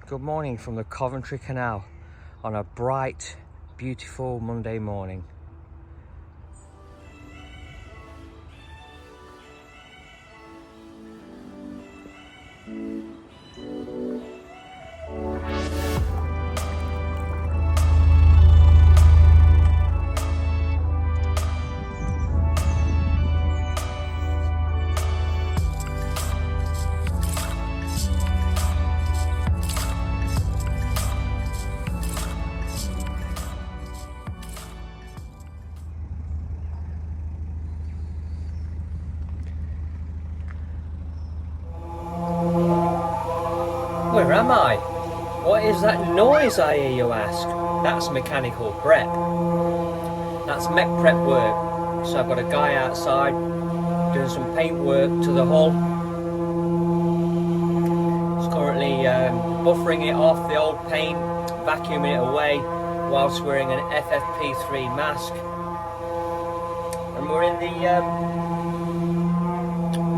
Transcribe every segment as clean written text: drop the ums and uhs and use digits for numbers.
Good morning from the Coventry Canal on a bright, beautiful Monday morning. Where am I? What is that noise I hear, you ask? That's mechanical prep. That's mech prep work. So I've got a guy outside doing some paint work to the hull. He's currently buffering it off the old paint, vacuuming it away whilst wearing an FFP3 mask. And we're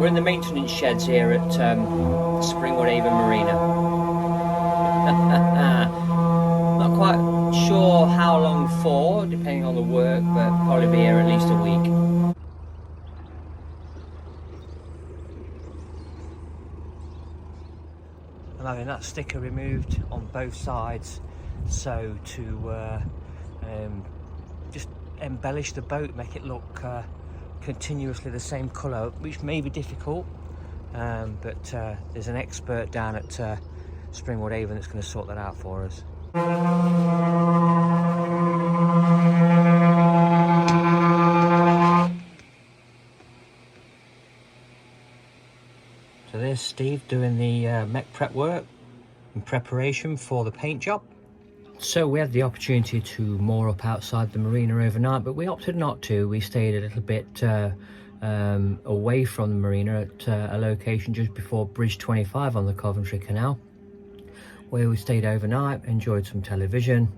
in the maintenance sheds here at Springwood Haven Marina. Not quite sure how long for, depending on the work, but probably be here at least a week. I'm having that sticker removed on both sides, so to just embellish the boat, make it look continuously the same colour, which may be difficult, but there's an expert down at Springwood Haven that's going to sort that out for us. So there's Steve doing the mech prep work in preparation for the paint job. So we had the opportunity to moor up outside the marina overnight, but we opted not to. We stayed a little bit away from the marina at a location just before Bridge 25 on the Coventry Canal, where we stayed overnight, enjoyed some television,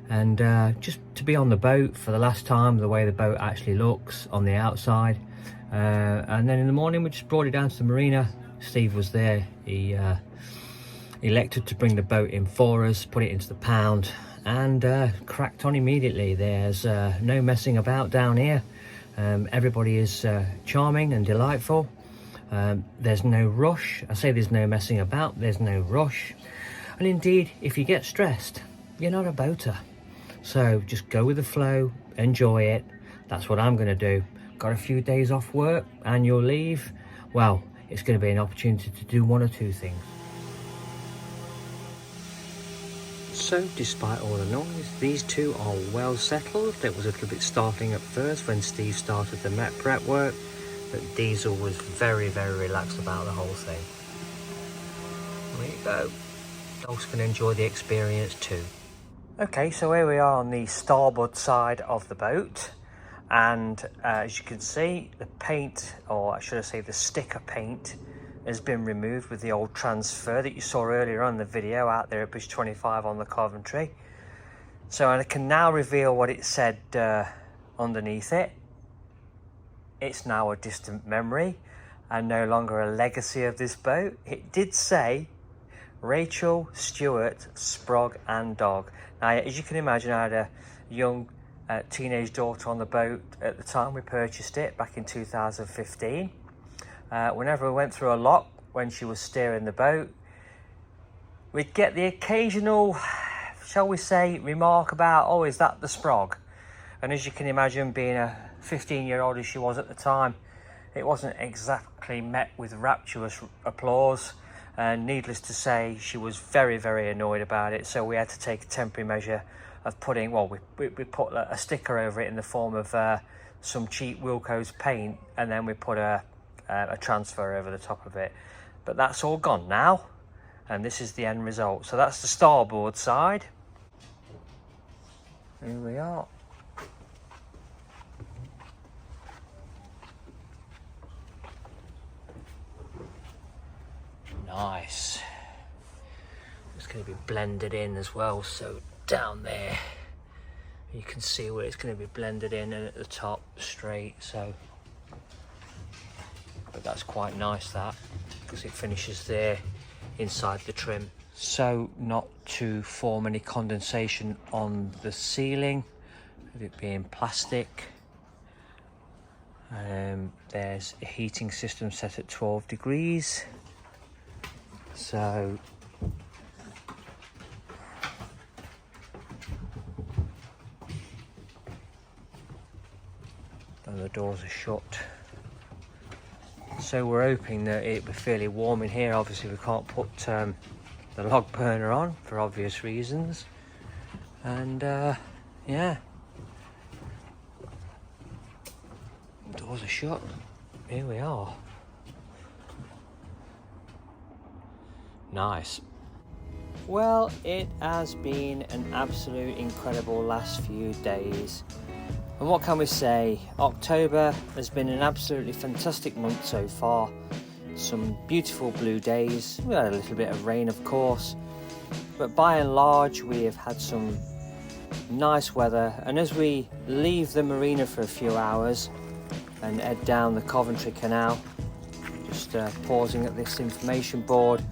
and just to be on the boat for the last time, the way the boat actually looks on the outside. And then in the morning we just brought it down to the marina. Steve was there. He elected to bring the boat in for us, put it into the pound, and cracked on immediately. There's no messing about down here. Everybody is charming and delightful. There's no rush. I say there's no messing about, there's no rush. And indeed, if you get stressed, you're not a boater. So just go with the flow, enjoy it. That's what I'm going to do. Got a few days off work, annual leave. Well, it's going to be an opportunity to do one or two things. So despite all the noise, these two are well settled. It was a little bit startling at first when Steve started the mech prep work, but Diesel was very, very relaxed about the whole thing. There you go. Dogs can enjoy the experience too. Okay, so here we are on the starboard side of the boat, and as you can see, the paint, or should I say the sticker paint, has been removed with the old transfer that you saw earlier on in the video out there at Bridge 25 on the Coventry. So I can now reveal what it said underneath it. It's now a distant memory and no longer a legacy of this boat. It did say Rachel, Stuart, Sprog and dog. Now, as you can imagine, I had a young teenage daughter on the boat at the time we purchased it back in 2015. Whenever we went through a lock when she was steering the boat, we'd get the occasional, shall we say, remark about, oh, is that the Sprog? And as you can imagine, being a 15-year-old as she was at the time, it wasn't exactly met with rapturous applause. And needless to say, she was very, very annoyed about it. So we had to take a temporary measure of putting, well, we put a sticker over it in the form of some cheap Wilco's paint, and then we put a transfer over the top of it. But that's all gone now, and this is the end result. So that's the starboard side. Here we are. Nice. It's going to be blended in as well, so down there you can see where it's going to be blended in, and at the top straight. So but that's quite nice, that, because it finishes there inside the trim. so not to form any condensation on the ceiling, with it being plastic. There's a heating system set at 12 degrees, so and the doors are shut. So we're hoping that it'll be fairly warm in here. Obviously we can't put the log burner on for obvious reasons, and yeah, doors are shut. Here we are. Nice. Well, it has been an absolute incredible last few days. And what can we say? October has been an absolutely fantastic month so far. Some beautiful blue days. We had a little bit of rain, of course, but by and large we have had some nice weather. And as we leave the marina for a few hours and head down the Coventry canal, just pausing at this information board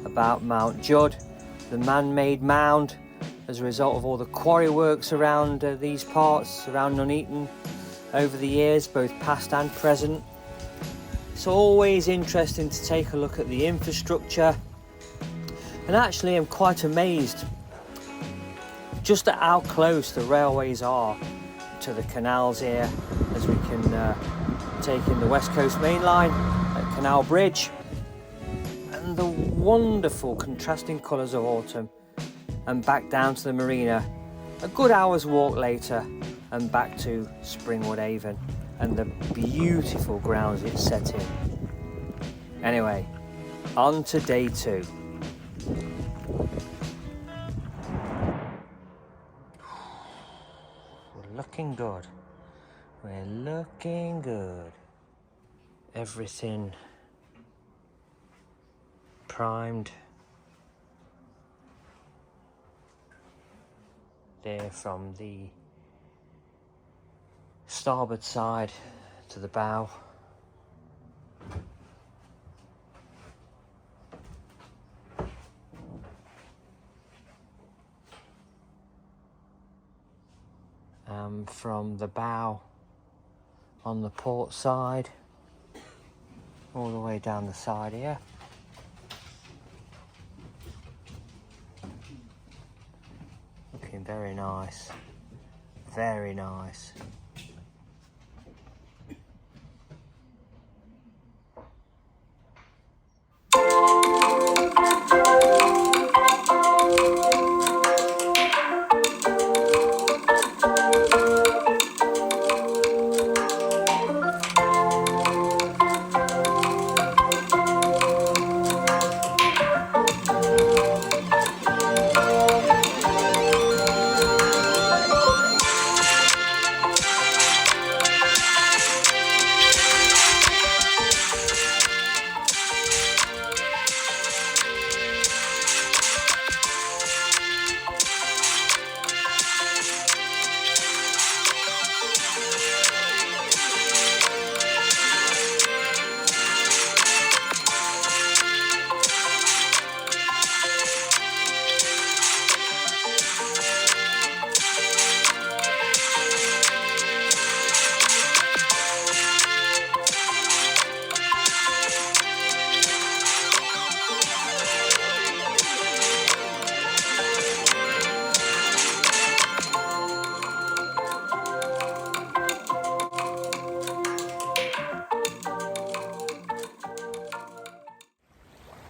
about Mount Judd, the man-made mound as a result of all the quarry works around these parts, around Nuneaton, over the years, both past and present. It's always interesting to take a look at the infrastructure, and actually I'm quite amazed just at how close the railways are to the canals here, as we can take in the West Coast Main Line at Canal Bridge, and the wonderful contrasting colours of autumn, and back down to the marina a good hour's walk later and back to Springwood Haven and the beautiful grounds it's set in. Anyway, on to day 2. We're looking good. We're looking good. Everything primed. There from the starboard side to the bow. From the bow on the port side all the way down the side here. Looking very nice, very nice.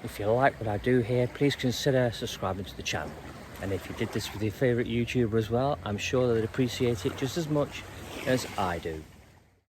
If you like what I do here, please consider subscribing to the channel. And if you did this with your favourite YouTuber as well, I'm sure they'd appreciate it just as much as I do.